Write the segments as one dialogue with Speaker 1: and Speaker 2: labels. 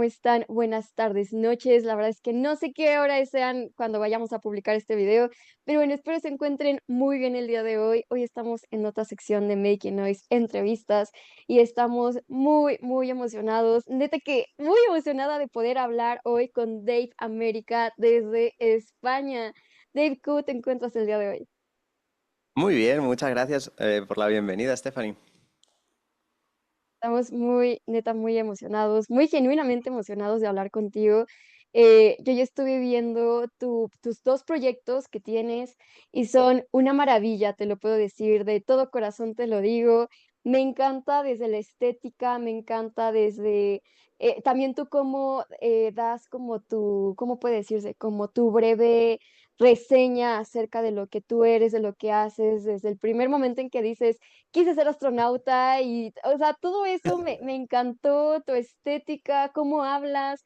Speaker 1: están? Buenas tardes, noches. La verdad es que no sé qué hora sean cuando vayamos a publicar este video, pero bueno, espero se encuentren muy bien el día de hoy. Hoy estamos en otra sección de Making Noise entrevistas y estamos muy emocionados. Neta que muy emocionada de poder hablar hoy con Dave América desde España. Dave, ¿cómo te encuentras el día de hoy?
Speaker 2: Muy bien, muchas gracias por la bienvenida, Stephanie.
Speaker 1: Estamos muy, neta, muy emocionados, muy genuinamente emocionados de hablar contigo. Yo ya estuve viendo tus dos proyectos que tienes y son una maravilla, te lo puedo decir, de todo corazón te lo digo. Me encanta desde la estética, me encanta desde también tú cómo das como tu, ¿cómo puede decirse? Como tu breve reseña acerca de lo que tú eres, de lo que haces, desde el primer momento en que dices quise ser astronauta y, o sea, todo eso me encantó, tu estética, cómo hablas.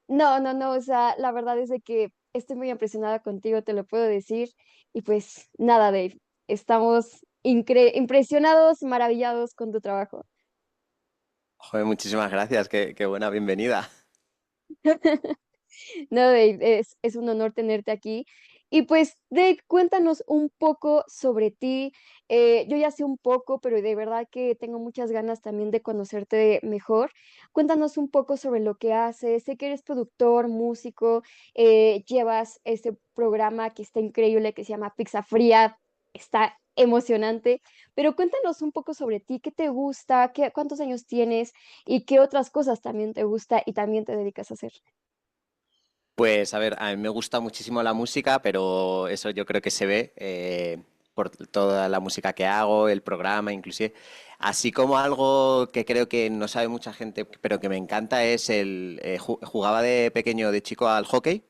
Speaker 1: No, o sea, la verdad es de que estoy muy impresionada contigo, te lo puedo decir. Y pues nada, Dave, estamos impresionados, maravillados con tu trabajo.
Speaker 2: Joder, muchísimas gracias, qué buena bienvenida.
Speaker 1: No, Dave, es un honor tenerte aquí. Y pues, Dave, cuéntanos un poco sobre ti. Yo ya sé un poco, pero de verdad que tengo muchas ganas también de conocerte mejor. Cuéntanos un poco sobre lo que haces. Sé que eres productor, músico, llevas este programa que está increíble, que se llama Pizza Fría. Está emocionante, pero cuéntanos un poco sobre ti, qué te gusta, cuántos años tienes y qué otras cosas también te gusta y también te dedicas a hacer.
Speaker 2: Pues a ver, a mí me gusta muchísimo la música, pero eso yo creo que se ve por toda la música que hago, el programa inclusive. Así como algo que creo que no sabe mucha gente, pero que me encanta es jugaba de pequeño, de chico al hockey,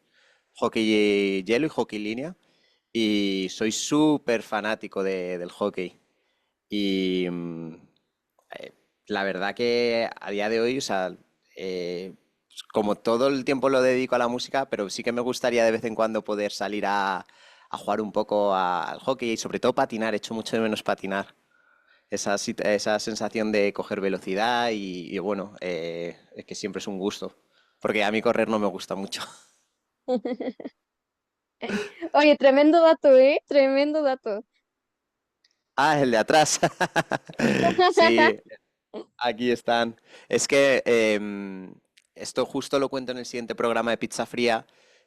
Speaker 2: hockey hielo y hockey línea, y soy súper fanático del hockey. Y eh, la verdad que a día de hoy, o sea, como todo el tiempo lo dedico a la música, pero sí que me gustaría de vez en cuando poder salir a jugar un poco al hockey y sobre todo patinar. Echo mucho de menos patinar. Esa sensación de coger velocidad y bueno, es que siempre es un gusto. Porque a mí correr no me gusta mucho.
Speaker 1: Oye, tremendo dato, ¿eh? Tremendo dato.
Speaker 2: Ah, el de atrás. Sí, aquí están. Es que esto justo lo cuento en el siguiente programa de Pizza Fría,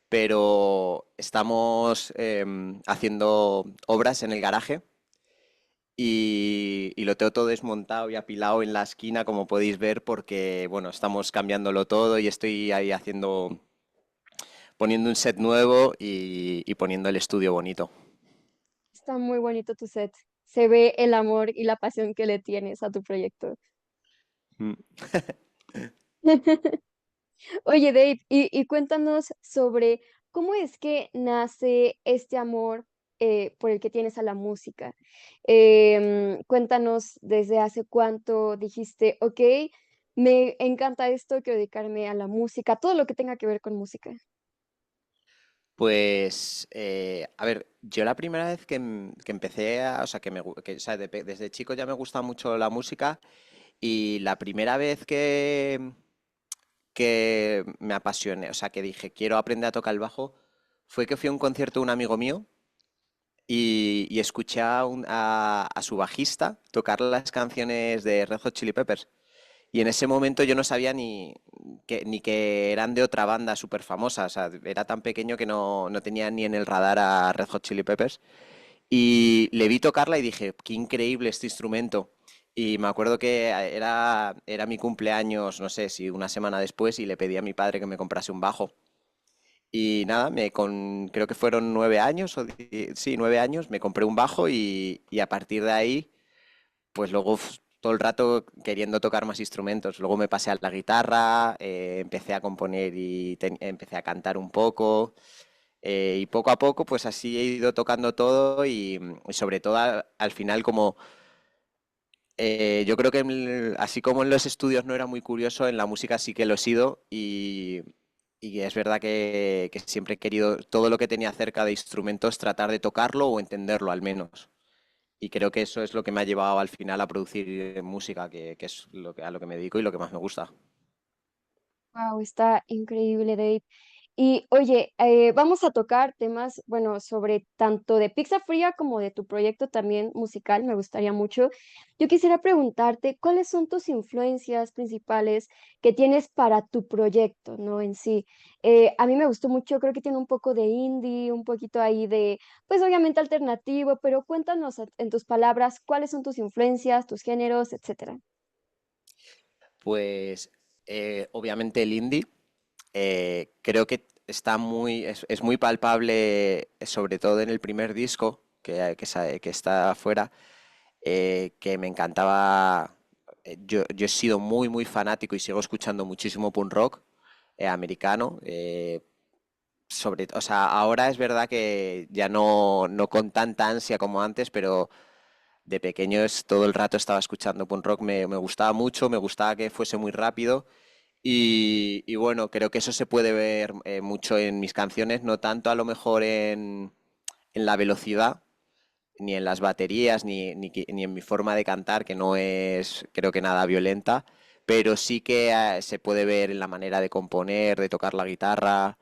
Speaker 2: pero estamos haciendo obras en el garaje y lo tengo todo desmontado y apilado en la esquina, como podéis ver, porque bueno, estamos cambiándolo todo y estoy ahí poniendo un set nuevo y poniendo el estudio bonito.
Speaker 1: Está muy bonito tu set. Se ve el amor y la pasión que le tienes a tu proyecto.
Speaker 2: Mm.
Speaker 1: Oye, Dave, y cuéntanos sobre cómo es que nace este amor por el que tienes a la música. Cuéntanos desde hace cuánto dijiste, ok, me encanta esto, quiero dedicarme a la música, todo lo que tenga que ver con música.
Speaker 2: Pues, a ver, yo la primera vez que empecé o sea, o sea, desde chico ya me gusta mucho la música y la primera vez que me apasioné, o sea, que dije, quiero aprender a tocar el bajo, fue que fui a un concierto de un amigo mío y escuché a su bajista tocar las canciones de Red Hot Chili Peppers. Y en ese momento yo no sabía ni que eran de otra banda súper famosa. O sea, era tan pequeño que no tenía ni en el radar a Red Hot Chili Peppers. Y le vi tocarla y dije, qué increíble este instrumento. Y me acuerdo que era mi cumpleaños, no sé si una semana después, y le pedí a mi padre que me comprase un bajo. Y nada, creo que fueron 9 años, sí, 9 años, me compré un bajo y a partir de ahí pues luego todo el rato queriendo tocar más instrumentos. Luego me pasé a la guitarra, empecé a componer y empecé a cantar un poco. Y poco a poco, pues así he ido tocando todo y sobre todo al final como yo creo que así como en los estudios no era muy curioso, en la música sí que lo he sido y es verdad que siempre he querido todo lo que tenía cerca de instrumentos tratar de tocarlo o entenderlo al menos. Y creo que eso es lo que me ha llevado al final a producir música, que es a lo que me dedico y lo que más me gusta.
Speaker 1: Wow, está increíble, Dave. Y oye, vamos a tocar temas, bueno, sobre tanto de Pizza Fría como de tu proyecto también musical, me gustaría mucho. Yo quisiera preguntarte, ¿cuáles son tus influencias principales que tienes para tu proyecto, ¿no? En sí. A mí me gustó mucho, creo que tiene un poco de indie, un poquito ahí de, pues obviamente alternativo, pero cuéntanos en tus palabras, ¿cuáles son tus influencias, tus géneros, etcétera?
Speaker 2: Pues obviamente el indie creo que es muy palpable, sobre todo en el primer disco que está afuera, que me encantaba. Yo he sido muy fanático y sigo escuchando muchísimo punk rock americano. O sea, ahora es verdad que ya no con tanta ansia como antes, pero de pequeño todo el rato estaba escuchando punk rock, me gustaba mucho, me gustaba que fuese muy rápido y bueno, creo que eso se puede ver mucho en mis canciones, no tanto a lo mejor en la velocidad, ni en las baterías, ni en mi forma de cantar, que no es, creo que nada violenta, pero sí que se puede ver en la manera de componer, de tocar la guitarra,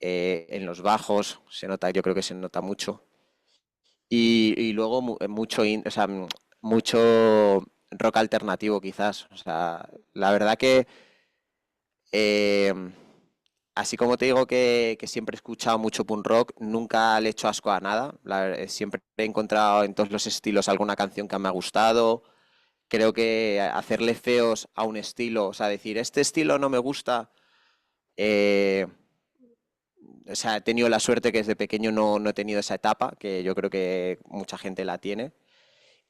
Speaker 2: en los bajos, se nota, yo creo que se nota mucho. Y luego o sea, mucho rock alternativo quizás. O sea, la verdad que eh, así como te digo que siempre he escuchado mucho punk rock, nunca le he hecho asco a nada. Siempre he encontrado en todos los estilos alguna canción que me ha gustado. Creo que hacerle feos a un estilo, o sea, decir, este estilo no me gusta, eh, o sea, he tenido la suerte que desde pequeño no he tenido esa etapa, que yo creo que mucha gente la tiene.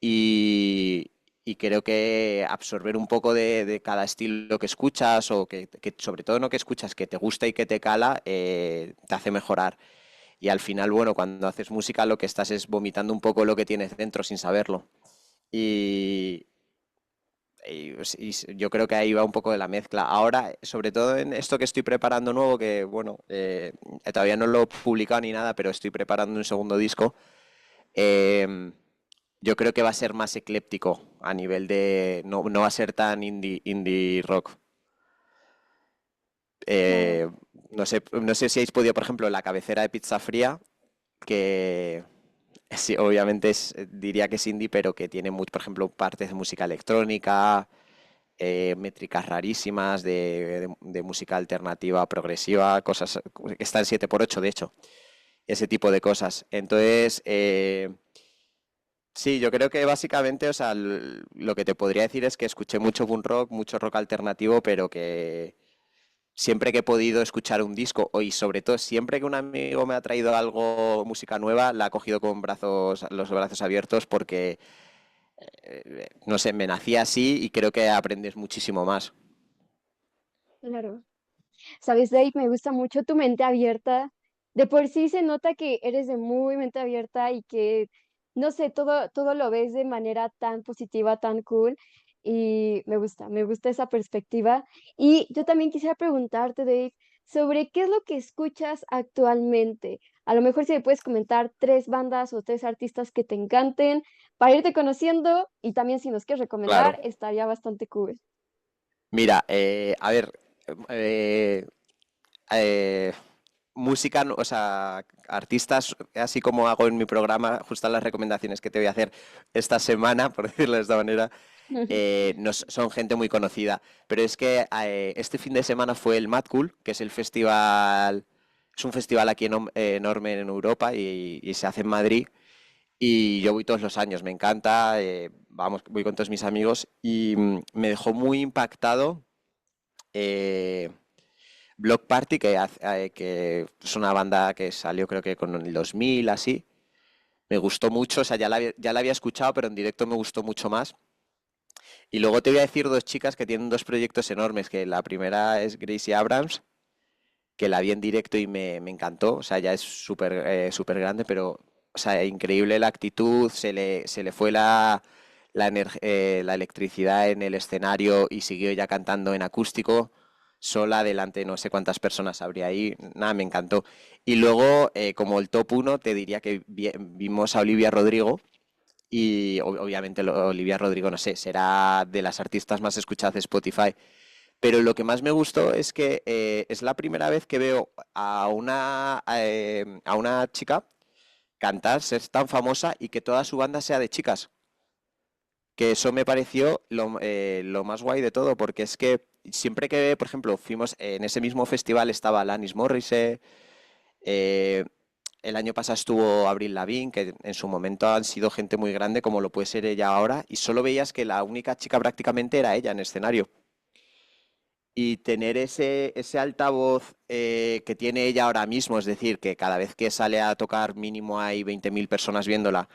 Speaker 2: Y, y creo que absorber un poco de cada estilo que escuchas o que sobre todo no que escuchas, que te gusta y que te cala, te hace mejorar. Y al final, bueno, cuando haces música lo que estás es vomitando un poco lo que tienes dentro sin saberlo. Y, y yo creo que ahí va un poco de la mezcla. Ahora, sobre todo en esto que estoy preparando nuevo, que bueno, todavía no lo he publicado ni nada, pero estoy preparando un segundo disco. eh, yo creo que va a ser más ecléptico a nivel de... No va a ser tan indie rock.
Speaker 1: Claro.
Speaker 2: Eh, no sé si habéis podido, por ejemplo, la cabecera de Pizza Fría, que sí, obviamente diría que es indie, pero que tiene, por ejemplo, partes de música electrónica, métricas rarísimas de música alternativa, progresiva, cosas que están 7x8 de hecho, ese tipo de cosas. Entonces, sí, yo creo que básicamente, o sea, lo que te podría decir es que escuché mucho punk rock, mucho rock alternativo, pero que siempre que he podido escuchar un disco, y sobre todo siempre que un amigo me ha traído algo, música nueva, la ha cogido con los brazos abiertos porque, no sé, me nací así y creo que aprendes muchísimo más.
Speaker 1: Claro. Sabes, Dave, me gusta mucho tu mente abierta. De por sí se nota que eres de muy mente abierta y que, no sé, todo lo ves de manera tan positiva, tan cool. Y me gusta esa perspectiva. Y yo también quisiera preguntarte, Dave, sobre qué es lo que escuchas actualmente. A lo mejor si me puedes comentar tres bandas o tres artistas que te encanten para irte conociendo y también si nos quieres
Speaker 2: Claro.
Speaker 1: recomendar, estaría bastante cool.
Speaker 2: Mira, a ver, eh, eh, música, o sea, artistas, así como hago en mi programa, justo las recomendaciones que te voy a hacer esta semana, por decirlo de esta manera, no son gente muy conocida. Pero es que este fin de semana fue el Mad Cool, que es un festival aquí enorme en Europa y se hace en Madrid. Y yo voy todos los años, me encanta, vamos, voy con todos mis amigos y me dejó muy impactado. eh, Block Party, que es una banda que salió creo que con el 2000, así. Me gustó mucho, o sea, ya la había escuchado, pero en directo me gustó mucho más. Y luego te voy a decir dos chicas que tienen dos proyectos enormes, que la primera es Gracie Abrams, que la vi en directo y me encantó, o sea, ya es súper grande, pero, o sea, increíble la actitud, se le fue la electricidad en el escenario y siguió ya cantando en acústico, sola, delante de no sé cuántas personas habría ahí, nada, me encantó. Y luego, como el top uno, te diría que vimos a Olivia Rodrigo, y obviamente Olivia Rodrigo, no sé, será de las artistas más escuchadas de Spotify, Pero lo que más me gustó es que es la primera vez que veo a una chica cantar, ser tan famosa y que toda su banda sea de chicas. Que eso me pareció lo más guay de todo, porque es que siempre que, por ejemplo, fuimos en ese mismo festival estaba Alanis Morissette, eh, el año pasado estuvo Avril Lavigne, que en su momento han sido gente muy grande, como lo puede ser ella ahora, y solo veías que la única chica prácticamente era ella en escenario. Y tener ese altavoz que tiene ella ahora mismo, es decir, que cada vez que sale a tocar mínimo hay 20.000 personas viéndola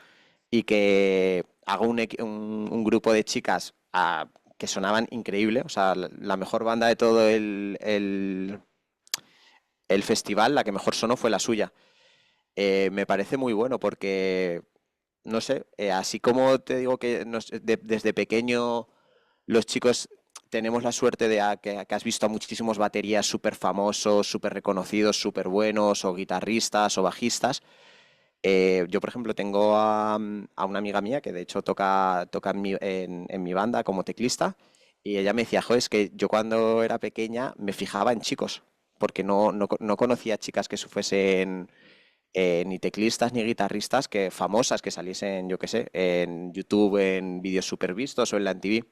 Speaker 2: y que haga un grupo de chicas que sonaban increíble, o sea, la mejor banda de todo el festival, la que mejor sonó fue la suya. Me parece muy bueno porque, no sé, así como te digo que desde pequeño los chicos tenemos la suerte de que has visto a muchísimos baterías súper famosos, súper reconocidos, súper buenos, o guitarristas o bajistas. Yo, por ejemplo, tengo a una amiga mía que de hecho toca en mi banda como teclista y ella me decía, jo, es que yo cuando era pequeña me fijaba en chicos, porque no conocía chicas que fuesen ni teclistas ni guitarristas que famosas que saliesen, yo qué sé, en YouTube, en vídeos super vistos o en la MTV.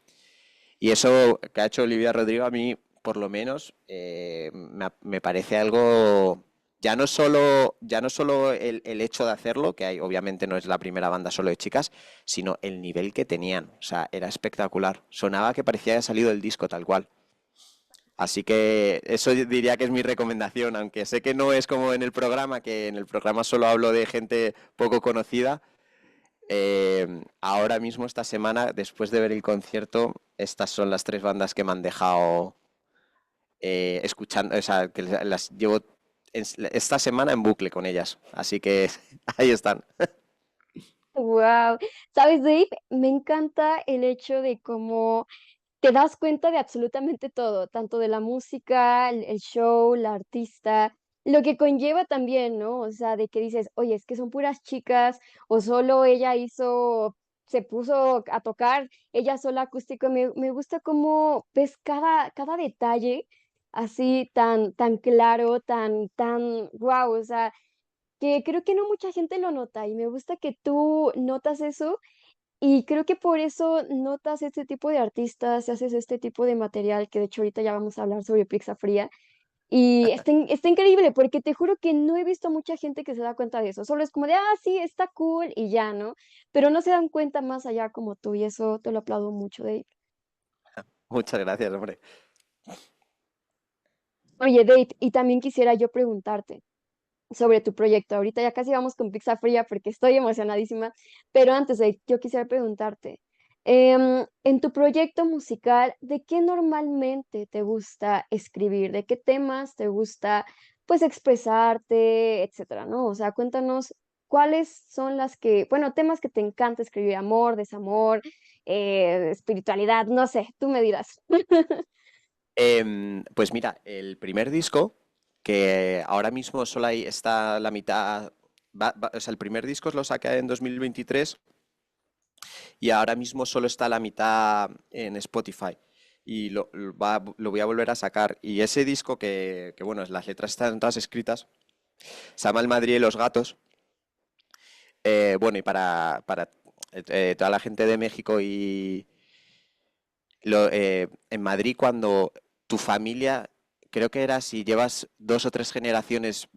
Speaker 2: Y eso que ha hecho Olivia Rodrigo a mí, por lo menos, me parece algo, ya no solo el hecho de hacerlo, que hay, obviamente no es la primera banda solo de chicas, sino el nivel que tenían. O sea, era espectacular. Sonaba que parecía que había salido el disco tal cual. Así que eso yo diría que es mi recomendación, aunque sé que no es como en el programa, que en el programa solo hablo de gente poco conocida. Ahora mismo, esta semana, después de ver el concierto, estas son las tres bandas que me han dejado escuchando, o sea, que las llevo esta semana en bucle con ellas. Así que ahí están.
Speaker 1: Wow. ¿Sabes, Dave? Me encanta el hecho de cómo te das cuenta de absolutamente todo, tanto de la música, el show, la artista, lo que conlleva también, ¿no? O sea, de que dices: "Oye, es que son puras chicas, o solo ella se puso a tocar ella sola acústico". Me gusta cómo ves cada detalle así tan claro, tan guau, o sea, que creo que no mucha gente lo nota, y me gusta que tú notas eso y creo que por eso notas este tipo de artistas, y haces este tipo de material, que de hecho ahorita ya vamos a hablar sobre Pizza Fría. Y está increíble, porque te juro que no he visto mucha gente que se da cuenta de eso. Solo es como de, ah, sí, está cool y ya, ¿no? Pero no se dan cuenta más allá como tú, y eso te lo aplaudo mucho, Dave.
Speaker 2: Muchas gracias, hombre.
Speaker 1: Oye, Dave, y también quisiera yo preguntarte sobre tu proyecto. Ahorita ya casi vamos con Pizza Fría porque estoy emocionadísima, pero antes de, yo quisiera preguntarte, en tu proyecto musical, ¿de qué normalmente te gusta escribir? ¿De qué temas te gusta, pues, expresarte, etcétera, no? O sea, cuéntanos cuáles son bueno, temas que te encanta escribir, amor, desamor, espiritualidad, no sé, tú me dirás.
Speaker 2: Pues mira, el primer disco, que ahora mismo solo está la mitad, o sea, el primer disco lo saqué en 2023 y ahora mismo solo está la mitad en Spotify. Y lo voy a volver a sacar. Y ese disco bueno, las letras están todas escritas, se llama El Madrid y los gatos. Bueno, y para toda la gente de México en Madrid, cuando tu familia, creo que era si llevas dos o tres generaciones,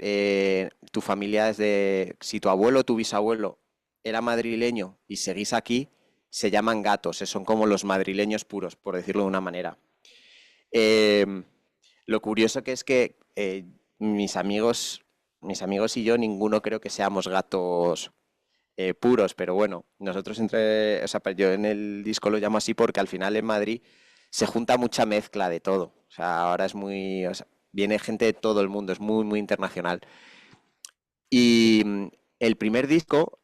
Speaker 2: tu familia es si tu abuelo o tu bisabuelo era madrileño y seguís aquí, se llaman gatos, son como los madrileños puros, por decirlo de una manera. Em, lo curioso que es que mis amigos y yo, ninguno creo que seamos gatos puros, pero bueno, nosotros o sea, pues yo en el disco lo llamo así porque al final en Madrid se junta mucha mezcla de todo. O sea, ahora o sea, viene gente de todo el mundo, es muy, muy internacional. Y el primer disco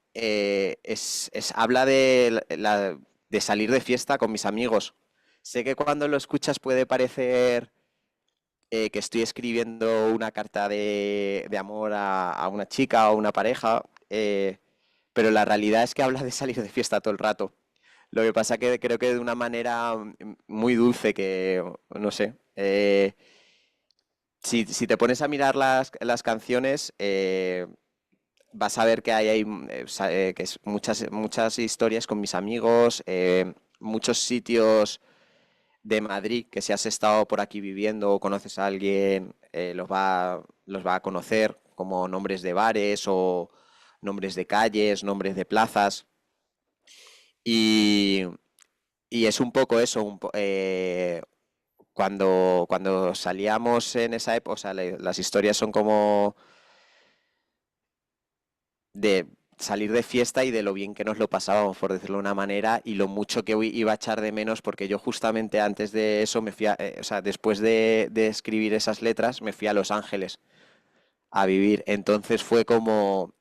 Speaker 2: habla de salir de fiesta con mis amigos. Sé que cuando lo escuchas puede parecer que estoy escribiendo una carta de amor a una chica o una pareja, pero la realidad es que habla de salir de fiesta todo el rato. Lo que pasa que creo que de una manera muy dulce que, no sé, si te pones a mirar las canciones, vas a ver que hay que es muchas historias con mis amigos, muchos sitios de Madrid que si has estado por aquí viviendo o conoces a alguien, los va a conocer, como nombres de bares o nombres de calles, nombres de plazas. Y, y es un poco eso, cuando salíamos en esa época, o sea, las historias son como de salir de fiesta y de lo bien que nos lo pasábamos, por decirlo de una manera, y lo mucho que iba a echar de menos, porque yo justamente antes de eso o sea, después de escribir esas letras, me fui a Los Ángeles a vivir. Entonces fue como,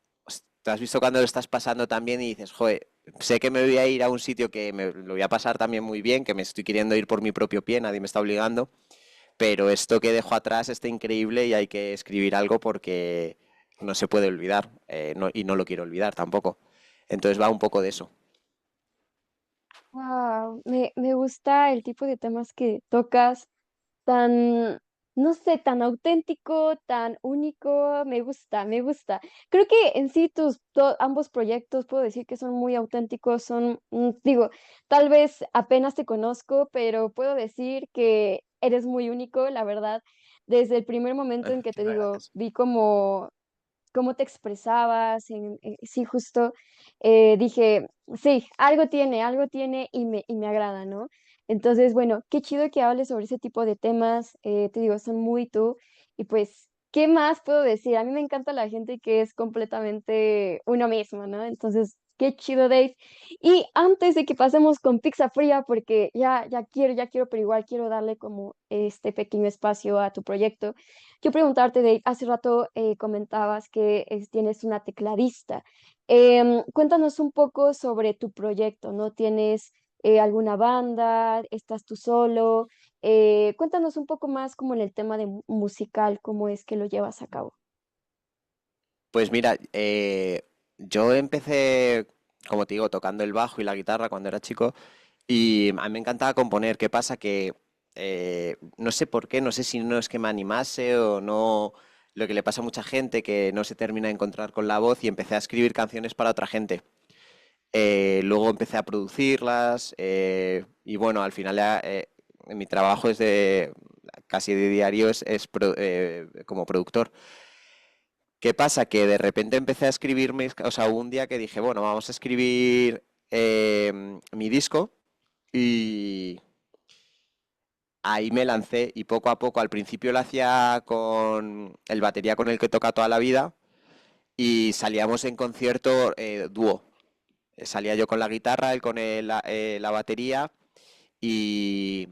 Speaker 2: te has visto cuando lo estás pasando también y dices, joder, sé que me voy a ir a un sitio que me lo voy a pasar también muy bien, que me estoy queriendo ir por mi propio pie, nadie me está obligando, pero esto que dejo atrás está increíble y hay que escribir algo porque no se puede olvidar, y no lo quiero olvidar tampoco. Entonces va un poco de eso.
Speaker 1: Wow, me gusta el tipo de temas que tocas, tan, no sé, tan auténtico, tan único, me gusta, me gusta. Creo que en sí ambos proyectos puedo decir que son muy auténticos, son, digo, tal vez apenas te conozco, pero puedo decir que eres muy único, la verdad. Desde el primer momento en que te
Speaker 2: Muchas
Speaker 1: digo,
Speaker 2: gracias.
Speaker 1: vi como cómo te expresabas, sí, justo, dije, sí, algo tiene y me agrada, ¿no? Entonces, bueno, qué chido que hables sobre ese tipo de temas, te digo, son muy tú, y pues, ¿qué más puedo decir? A mí me encanta la gente que es completamente uno mismo, ¿no? Entonces, qué chido, Dave. Y antes de que pasemos con pizza fría, porque ya quiero, pero igual quiero darle como este pequeño espacio a tu proyecto. Yo preguntarte, Dave, hace rato comentabas que tienes una tecladista. Cuéntanos un poco sobre tu proyecto, ¿no? ¿Tienes alguna banda? ¿Estás tú solo? Cuéntanos un poco más como en el tema de musical, cómo es que lo llevas a cabo.
Speaker 2: Pues mira, yo empecé, como te digo, tocando el bajo y la guitarra cuando era chico y a mí me encantaba componer. ¿Qué pasa? Que no sé por qué, no sé si no es que me animase o no, lo que le pasa a mucha gente que no se termina de encontrar con la voz y empecé a escribir canciones para otra gente. Luego empecé a producirlas y bueno, al final mi trabajo es de casi de diario como productor. ¿Qué pasa? Que de repente empecé a escribir o sea, un día que dije, bueno, vamos a escribir mi disco y ahí me lancé y poco a poco, al principio lo hacía con el batería con el que toca toda la vida y salíamos en concierto dúo. Salía yo con la guitarra, él con la batería y,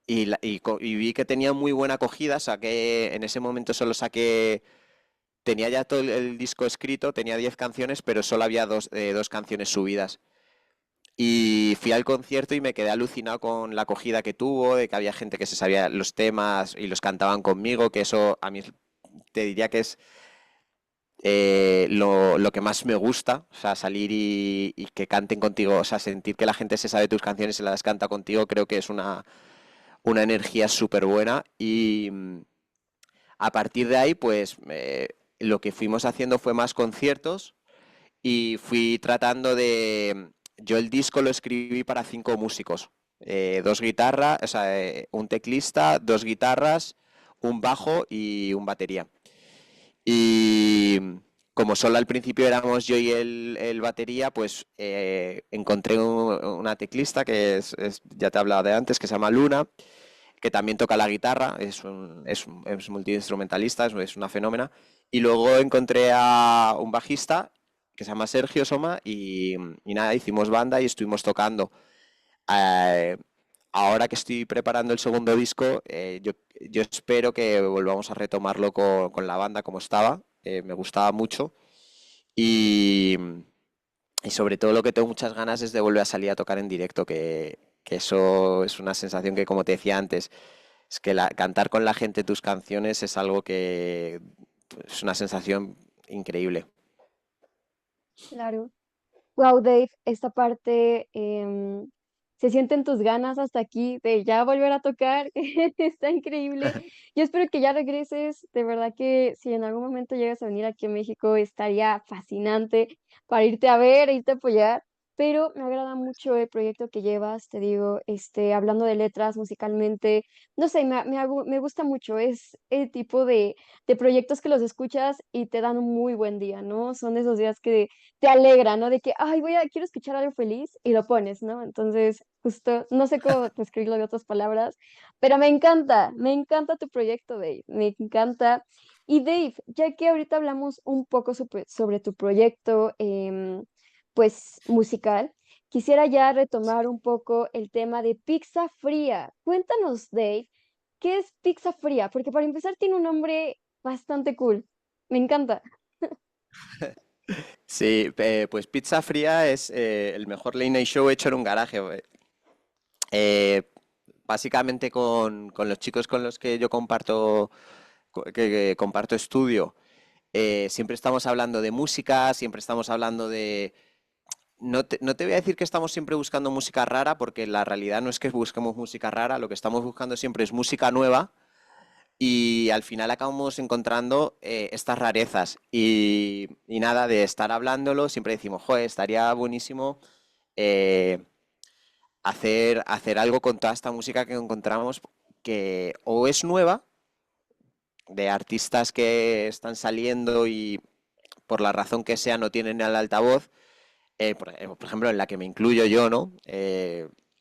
Speaker 2: y vi que tenía muy buena acogida. Saqué, en ese momento solo saqué, tenía ya todo el disco escrito, tenía 10 canciones, pero solo había dos canciones subidas. Y fui al concierto y me quedé alucinado con la acogida que tuvo, de que había gente que se sabía los temas y los cantaban conmigo, que eso a mí te diría que es lo que más me gusta, o sea, salir y que canten contigo, o sea, sentir que la gente se sabe tus canciones y se las canta contigo, creo que es una energía súper buena y a partir de ahí, pues lo que fuimos haciendo fue más conciertos y fui tratando de... Yo el disco lo escribí para 5 músicos, dos guitarras, o sea, un teclista, dos guitarras, un bajo y un batería. Y como solo al principio éramos yo y el batería, pues encontré una teclista que ya te hablaba de antes, que se llama Luna, que también toca la guitarra, es multiinstrumentalista, es una fenómena. Y luego encontré a un bajista que se llama Sergio Soma y nada, hicimos banda y estuvimos tocando. Eh, Ahora que estoy preparando el segundo disco, yo espero que volvamos a retomarlo con la banda como estaba. Me gustaba mucho y, y sobre todo lo que tengo muchas ganas es de volver a salir a tocar en directo, que eso es una sensación que, como te decía antes, es que cantar con la gente tus canciones es algo que es una sensación increíble.
Speaker 1: Claro. Wow, Dave, esta parte, se sienten tus ganas hasta aquí de ya volver a tocar. Está increíble. Yo espero que ya regreses. De verdad que si en algún momento llegas a venir aquí a México, estaría fascinante para irte a ver, e irte a apoyar. Pero me agrada mucho el proyecto que llevas, te digo, hablando de letras musicalmente, no sé, me gusta mucho. Es el tipo de proyectos que los escuchas y te dan un muy buen día, ¿no? Son esos días que te alegra, ¿no? De que, ay, quiero escuchar algo feliz y lo pones, ¿no? Entonces, justo, no sé cómo describirlo de otras palabras, pero me encanta tu proyecto, Dave, me encanta. Y Dave, ya que ahorita hablamos un poco sobre tu proyecto, pues musical, quisiera ya retomar un poco el tema de Pizza Fría. Cuéntanos, Dave, ¿qué es Pizza Fría? Porque para empezar tiene un nombre bastante cool. Me encanta.
Speaker 2: Sí, pues Pizza Fría es el mejor late night show hecho en un garaje. Eh, Básicamente con los chicos con los que yo comparto, que comparto estudio, siempre estamos hablando de música, siempre estamos hablando de... No te voy a decir que estamos siempre buscando música rara, porque la realidad no es que busquemos música rara, lo que estamos buscando siempre es música nueva y al final acabamos encontrando estas rarezas. Y nada, de estar hablándolo, siempre decimos, joder, estaría buenísimo eh, hacer algo con toda esta música que encontramos que o es nueva, de artistas que están saliendo y por la razón que sea no tienen el altavoz, por ejemplo, en la que me incluyo yo, ¿no?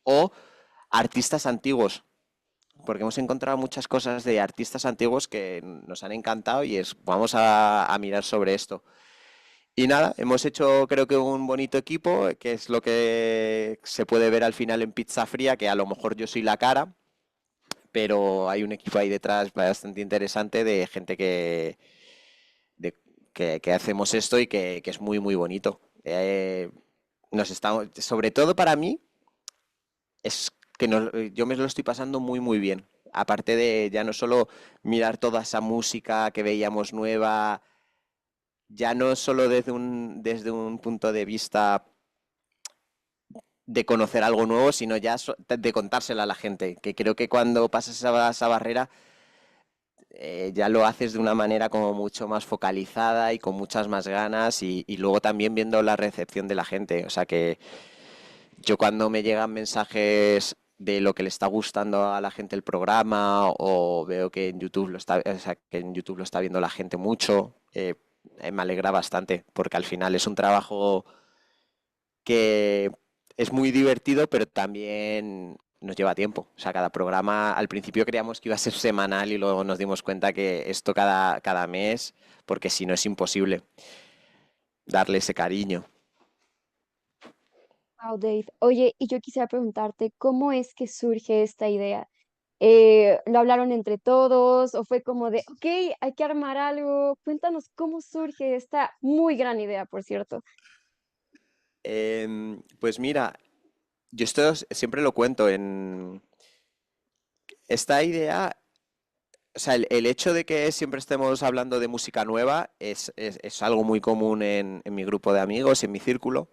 Speaker 2: O artistas antiguos, porque hemos encontrado muchas cosas de artistas antiguos que nos han encantado y vamos a mirar sobre esto. Y nada, hemos hecho creo que un bonito equipo, que es lo que se puede ver al final en Pizza Fría, que a lo mejor yo soy la cara, pero hay un equipo ahí detrás bastante interesante de gente de- que hacemos esto y que es muy, muy bonito. Sobre todo para mí, es que yo me lo estoy pasando muy, muy bien. Aparte de ya no solo mirar toda esa música que veíamos nueva, ya no solo desde un punto de vista de conocer algo nuevo, sino ya de contárselo a la gente, que creo que cuando pasas esa barrera ya lo haces de una manera como mucho más focalizada y con muchas más ganas y luego también viendo la recepción de la gente. O sea que yo cuando me llegan mensajes de lo que le está gustando a la gente el programa o veo que en YouTube o sea, que en YouTube lo está viendo la gente mucho, me alegra bastante porque al final es un trabajo que es muy divertido, pero también nos lleva tiempo. O sea, cada programa al principio creíamos que iba a ser semanal y luego nos dimos cuenta que esto cada mes, porque si no es imposible darle ese cariño.
Speaker 1: Wow, Dave. Oye, y yo quisiera preguntarte, ¿cómo es que surge esta idea? ¿Lo hablaron entre todos o fue como de, ok, hay que armar algo? Cuéntanos cómo surge esta muy gran idea, por cierto.
Speaker 2: Pues mira, yo esto siempre lo cuento en esta idea, o sea, el hecho de que siempre estemos hablando de música nueva es algo muy común en mi grupo de amigos, en mi círculo.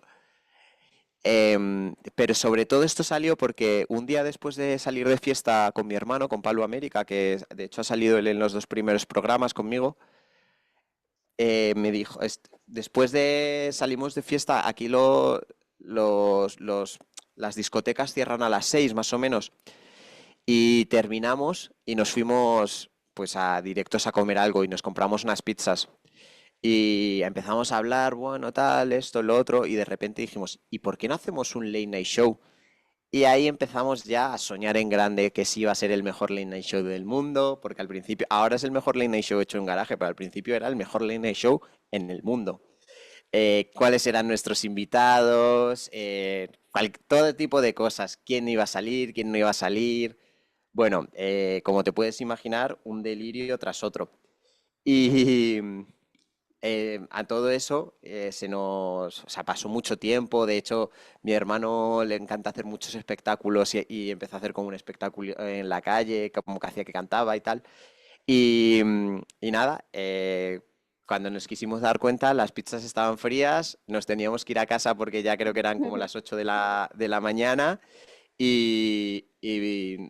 Speaker 2: Pero sobre todo esto salió porque un día después de salir de fiesta con mi hermano, con Pablo América, que de hecho ha salido él en los dos primeros programas conmigo, me dijo, después de salimos de fiesta, aquí las discotecas cierran a las 6 más o menos, y terminamos y nos fuimos pues a directos a comer algo y nos compramos unas pizzas. Y empezamos a hablar, bueno, tal, esto, lo otro, y de repente dijimos, ¿y por qué no hacemos un late night show? Y ahí empezamos ya a soñar en grande que sí iba a ser el mejor late night show del mundo, porque al principio, ahora es el mejor late night show hecho en garaje, pero al principio era el mejor late night show en el mundo. Cuáles eran nuestros invitados, todo tipo de cosas, quién iba a salir, quién no iba a salir. Bueno, como te puedes imaginar, un delirio tras otro. Y a todo eso o sea, pasó mucho tiempo. De hecho, mi hermano le encanta hacer muchos espectáculos y empezó a hacer como un espectáculo en la calle, como que hacía que cantaba y tal. Y nada, cuando nos quisimos dar cuenta, las pizzas estaban frías, nos teníamos que ir a casa porque ya creo que eran como las 8 de la mañana y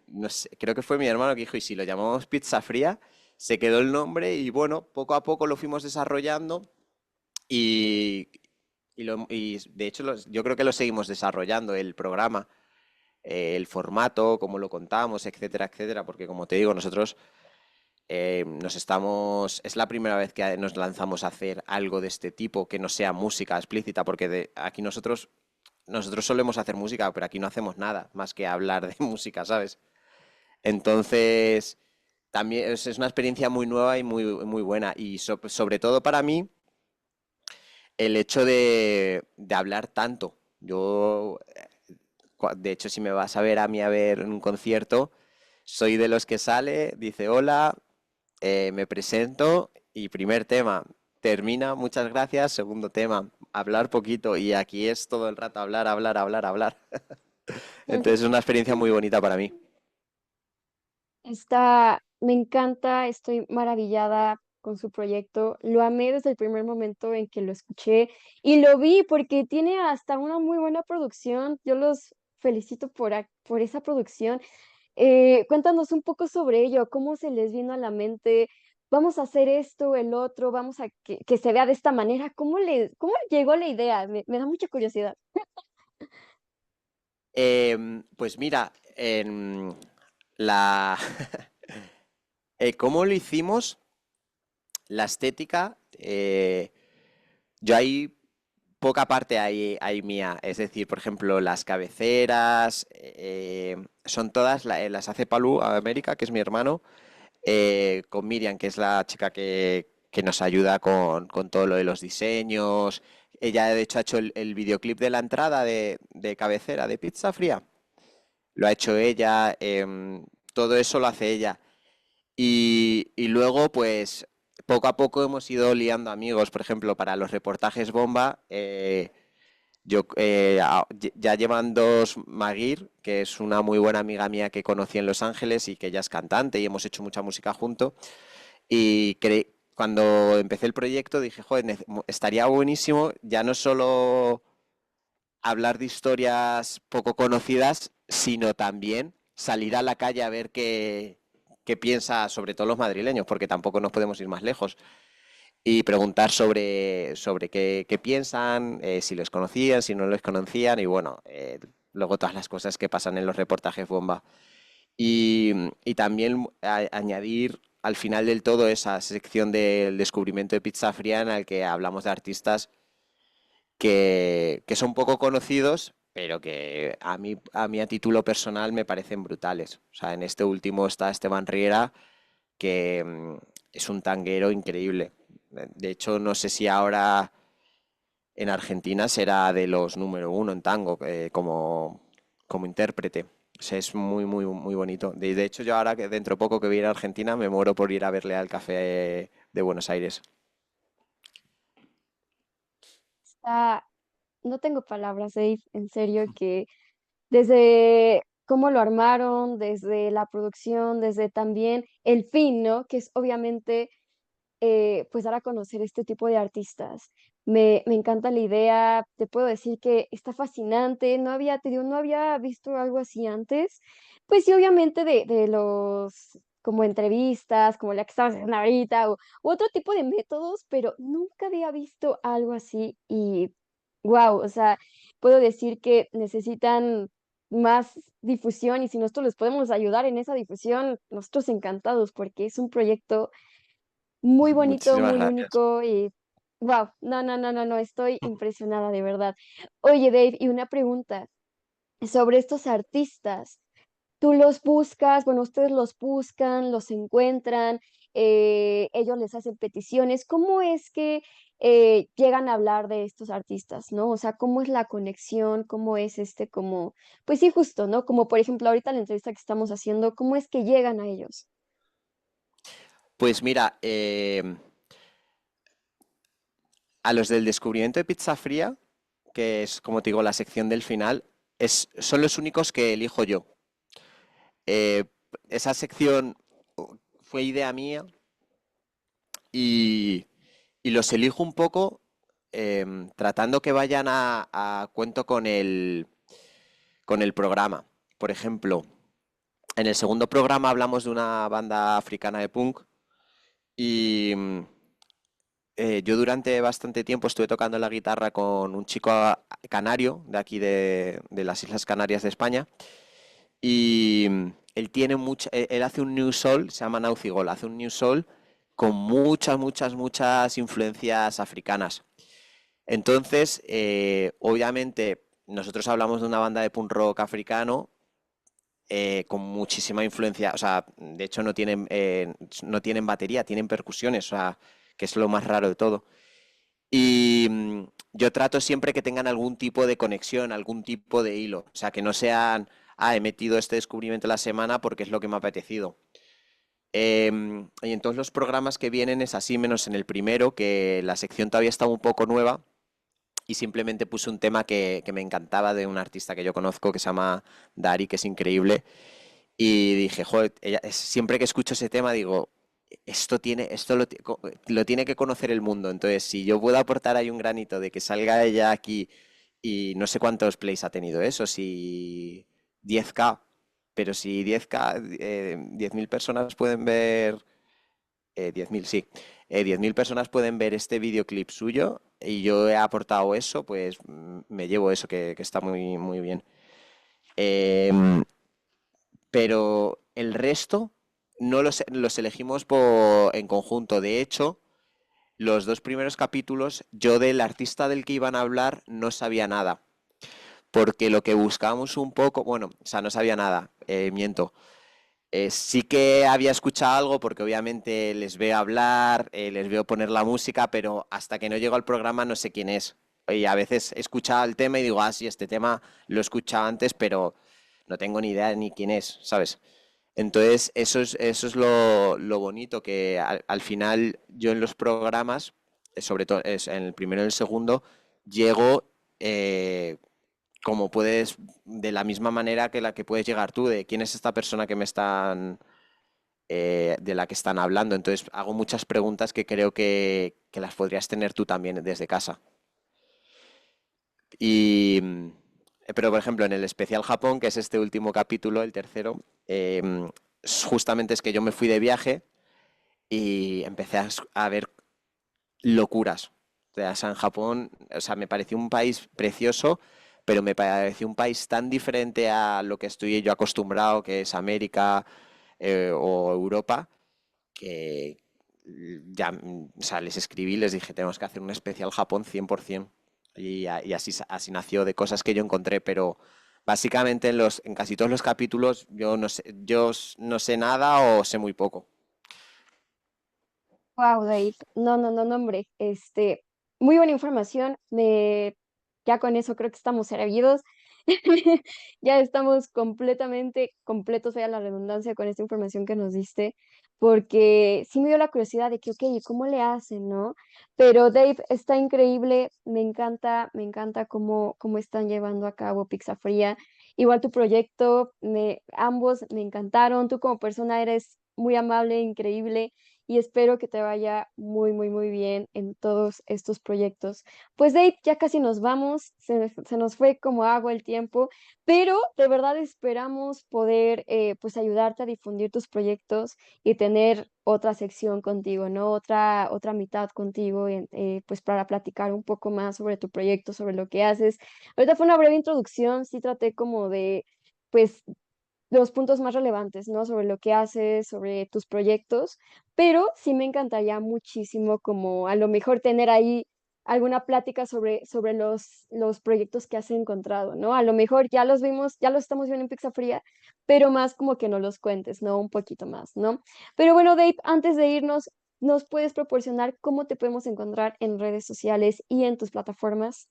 Speaker 2: no sé, creo que fue mi hermano que dijo, ¿y si lo llamamos pizza fría? Se quedó el nombre y bueno, poco a poco lo fuimos desarrollando y, y de hecho yo creo que lo seguimos desarrollando, el programa, el formato, cómo lo contamos, etcétera, etcétera, porque como te digo, nosotros es la primera vez que nos lanzamos a hacer algo de este tipo que no sea música explícita, porque aquí nosotros solemos hacer música, pero aquí no hacemos nada más que hablar de música, ¿sabes? Entonces, también es una experiencia muy nueva y muy buena. Y sobre todo para mí, el hecho de hablar tanto. Yo, de hecho, si me vas a ver a mí a ver un concierto, soy de los que sale, dice hola, me presento y primer tema, termina, muchas gracias, segundo tema, hablar poquito y aquí es todo el rato hablar, hablar, hablar, hablar. Entonces es una experiencia muy bonita para mí.
Speaker 1: Me encanta, estoy maravillada con su proyecto. Lo amé desde el primer momento en que lo escuché y lo vi porque tiene hasta una muy buena producción. Yo los felicito por esa producción. Cuéntanos un poco sobre ello, cómo se les vino a la mente, vamos a hacer esto, el otro, vamos a que se vea de esta manera. ¿Cómo llegó la idea? Me da mucha curiosidad.
Speaker 2: Pues mira, la... ¿cómo lo hicimos? La estética, yo ahí poca parte hay mía. Es decir, por ejemplo, las cabeceras son todas, las hace Palú América, que es mi hermano, con Miriam, que es la chica que nos ayuda con todo lo de los diseños. Ella, de hecho, ha hecho el videoclip de la entrada de cabecera de Pizza Fría. Lo ha hecho ella, todo eso lo hace ella. Y luego, pues, poco a poco hemos ido liando amigos. Por ejemplo, para los reportajes bomba, ya llevan dos Maguire, que es una muy buena amiga mía que conocí en Los Ángeles y que ella es cantante y hemos hecho mucha música juntos. Y cuando empecé el proyecto dije, joder, estaría buenísimo ya no solo hablar de historias poco conocidas, sino también salir a la calle a ver qué piensa, sobre todo los madrileños, porque tampoco nos podemos ir más lejos, y preguntar sobre qué piensan, si los conocían, si no los conocían, y bueno, luego todas las cosas que pasan en los reportajes bomba. Y también añadir al final del todo esa sección del descubrimiento de Pizza Fría en el que hablamos de artistas que son poco conocidos, pero que a mí a título personal me parecen brutales. O sea, en este último está Esteban Riera, que es un tanguero increíble. De hecho, no sé si ahora en Argentina será de los número uno en tango como intérprete. O sea, es muy bonito. De hecho, yo ahora que dentro poco que voy a ir a Argentina, me muero por ir a verle al Café de Buenos Aires.
Speaker 1: Está No tengo palabras, Dave, en serio, que desde cómo lo armaron, desde la producción, desde también el fin, ¿no? Que es obviamente pues dar a conocer este tipo de artistas. Me encanta la idea, te puedo decir que está fascinante, no había visto algo así antes, pues sí, obviamente de los, como entrevistas, como la que estamos haciendo ahorita, u otro tipo de métodos, pero nunca había visto algo así y wow, o sea, puedo decir que necesitan más difusión y si nosotros les podemos ayudar en esa difusión, nosotros encantados, porque es un proyecto muy bonito,
Speaker 2: Muchísimas
Speaker 1: muy
Speaker 2: gracias.
Speaker 1: único y wow, no, estoy impresionada de verdad. Oye, Dave, y una pregunta sobre estos artistas. ¿Tú los buscas? Bueno, ustedes los buscan, los encuentran, ellos les hacen peticiones. ¿Cómo es que llegan a hablar de estos artistas, no? O sea, ¿cómo es la conexión? ¿Cómo es como, pues sí, justo, ¿no? Como por ejemplo ahorita la entrevista que estamos haciendo, ¿cómo es que llegan a ellos?
Speaker 2: Pues mira, a los del descubrimiento de Pizza Fría, que es, como te digo, la sección del final, son los únicos que elijo yo. Eh, Esa sección fue idea mía y, y los elijo un poco tratando que vayan a cuento con el programa. Por ejemplo, en el segundo programa hablamos de una banda africana de punk y yo durante bastante tiempo estuve tocando la guitarra con un chico canario de aquí de las Islas Canarias de España y él tiene él hace un new soul, se llama Naucigol, hace un new soul con muchas influencias africanas. Entonces, obviamente, nosotros hablamos de una banda de punk rock africano con muchísima influencia, o sea, de hecho no tienen batería, tienen percusiones, o sea, que es lo más raro de todo. Y yo trato siempre que tengan algún tipo de conexión, algún tipo de hilo, o sea, que no sean, he metido este descubrimiento la semana porque es lo que me ha apetecido. Y en todos los programas que vienen es así, menos en el primero, que la sección todavía está un poco nueva y simplemente puse un tema que me encantaba de un artista que yo conozco que se llama Dari, que es increíble. Y dije, joder, siempre que escucho ese tema digo, lo tiene que conocer el mundo. Entonces, si yo puedo aportar ahí un granito de que salga ella aquí y no sé cuántos plays ha tenido eso, si 10K, pero si 10K, 10.000 personas pueden ver 10.000, sí. 10.000 personas pueden ver este videoclip suyo y yo he aportado eso, pues me llevo eso, que está muy bien. Em, pero el resto no los elegimos en conjunto. De hecho, los dos primeros capítulos, yo del artista del que iban a hablar no sabía nada. Porque lo que buscábamos un poco, bueno, o sea, no sabía nada, miento. Sí que había escuchado algo porque obviamente les veo hablar, les veo poner la música, pero hasta que no llego al programa no sé quién es. Y a veces he escuchado el tema y digo, sí, este tema lo he escuchado antes, pero no tengo ni idea ni quién es, ¿sabes? Entonces, eso es lo bonito, que al final yo en los programas, sobre todo en el primero y el segundo, llego como puedes, de la misma manera que la que puedes llegar tú, de quién es esta persona de la que están hablando. Entonces hago muchas preguntas que creo que las podrías tener tú también desde casa. Y, pero por ejemplo, en el especial Japón, que es este último capítulo, el tercero, justamente es que yo me fui de viaje y empecé a ver locuras. O sea, en Japón, o sea, me pareció un país precioso, pero me pareció un país tan diferente a lo que estoy yo acostumbrado, que es América o Europa, que ya, o sea, les escribí, les dije, tenemos que hacer un especial Japón 100%. Y así nació de cosas que yo encontré, pero básicamente en casi todos los capítulos no sé nada o sé muy poco.
Speaker 1: Wow, Dave. No, no, no, no, hombre. Muy buena información. Ya con eso creo que estamos servidos. Ya estamos completamente completos, vaya la redundancia, con esta información que nos diste, porque sí me dio la curiosidad de que, ok, ¿cómo le hacen, no? Pero Dave, está increíble. Me encanta cómo están llevando a cabo Pizza Fría. Igual tu proyecto, ambos me encantaron. Tú como persona eres muy amable, increíble y espero que te vaya muy, muy, muy bien en todos estos proyectos. Pues Dave, ya casi nos vamos, se nos fue como agua el tiempo, pero de verdad esperamos poder pues ayudarte a difundir tus proyectos y tener otra sección contigo, ¿no? Otra mitad contigo, pues para platicar un poco más sobre tu proyecto, sobre lo que haces. Ahorita fue una breve introducción, sí traté como de pues los puntos más relevantes, ¿no? Sobre lo que haces, sobre tus proyectos, pero sí me encantaría muchísimo como a lo mejor tener ahí alguna plática sobre los proyectos que has encontrado, ¿no? A lo mejor ya los vimos, ya los estamos viendo en Pizza Fría, pero más como que no los cuentes, ¿no? Un poquito más, ¿no? Pero bueno, Dave, antes de irnos, ¿nos puedes proporcionar cómo te podemos encontrar en redes sociales y en tus plataformas?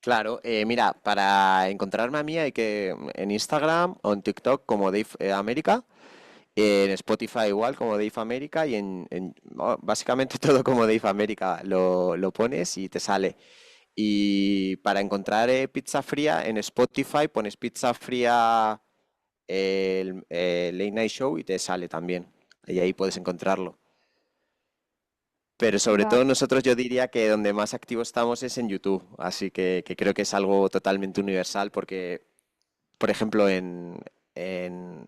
Speaker 2: Claro, mira, para encontrarme a mí hay que en Instagram o en TikTok como Dave América, en Spotify igual como Dave América y básicamente todo como Dave América lo pones y te sale. Y para encontrar pizza fría en Spotify pones pizza fría el Late Night Show y te sale también. Y ahí puedes encontrarlo. Pero sobre
Speaker 1: Va,
Speaker 2: todo nosotros yo diría que donde más activos estamos es en YouTube, así que creo que es algo totalmente universal porque, por ejemplo, en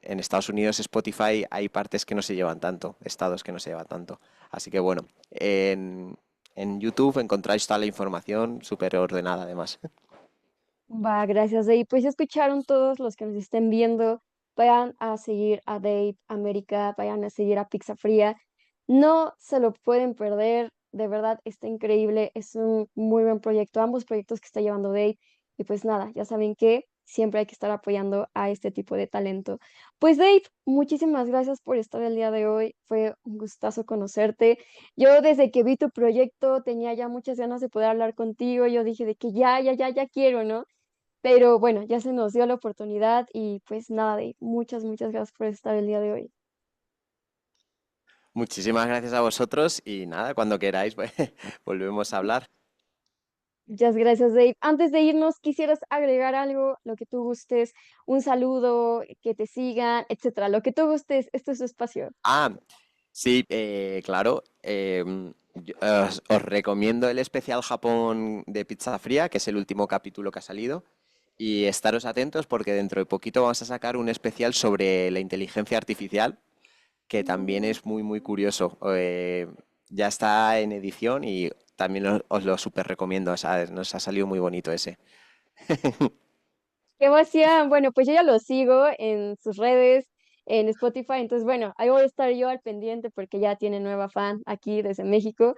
Speaker 2: Estados Unidos Spotify hay partes que no se llevan tanto, estados que no se llevan tanto. Así que bueno, en YouTube encontráis toda la información súper ordenada además.
Speaker 1: va, gracias, Dave. Pues ya escucharon todos los que nos estén viendo. Vayan a seguir a Dave América, vayan a seguir a Pizza Fría. No se lo pueden perder, de verdad está increíble, es un muy buen proyecto, ambos proyectos que está llevando Dave. Y pues nada, ya saben que siempre hay que estar apoyando a este tipo de talento. Pues Dave, muchísimas gracias por estar el día de hoy, fue un gustazo conocerte. Yo desde que vi tu proyecto tenía ya muchas ganas de poder hablar contigo, yo dije de que ya quiero, ¿no? Pero bueno, ya se nos dio la oportunidad y pues nada, Dave, muchas gracias por estar el día de hoy.
Speaker 2: Muchísimas gracias a vosotros y nada, cuando queráis, pues, volvemos a hablar.
Speaker 1: Muchas gracias, Dave. Antes de irnos, ¿quisieras agregar algo, lo que tú gustes, un saludo, que te sigan, etcétera? Lo que tú gustes, este es tu espacio.
Speaker 2: Ah, sí, claro. Os recomiendo el especial Japón de Pizza Fría, que es el último capítulo que ha salido. Y estaros atentos porque dentro de poquito vamos a sacar un especial sobre la inteligencia artificial, que también es muy, muy curioso. Ya está en edición y también os lo súper recomiendo. O sea, nos ha salido muy bonito ese.
Speaker 1: ¿Qué hacían? Bueno, pues yo ya lo sigo en sus redes, en Spotify, entonces bueno, ahí voy a estar yo al pendiente porque ya tiene nueva fan aquí desde México.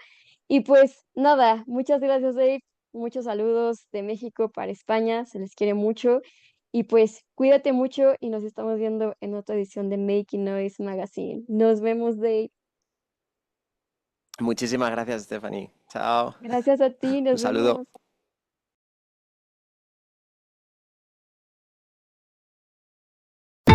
Speaker 1: Y pues nada, muchas gracias, Dave. Muchos saludos de México para España, se les quiere mucho. Y pues cuídate mucho y nos estamos viendo en otra edición de Making Noise Magazine. Nos vemos, Dave.
Speaker 2: Muchísimas gracias, Stephanie. Chao.
Speaker 1: Gracias a ti,
Speaker 2: Un
Speaker 1: nos
Speaker 2: saludo.
Speaker 1: vemos.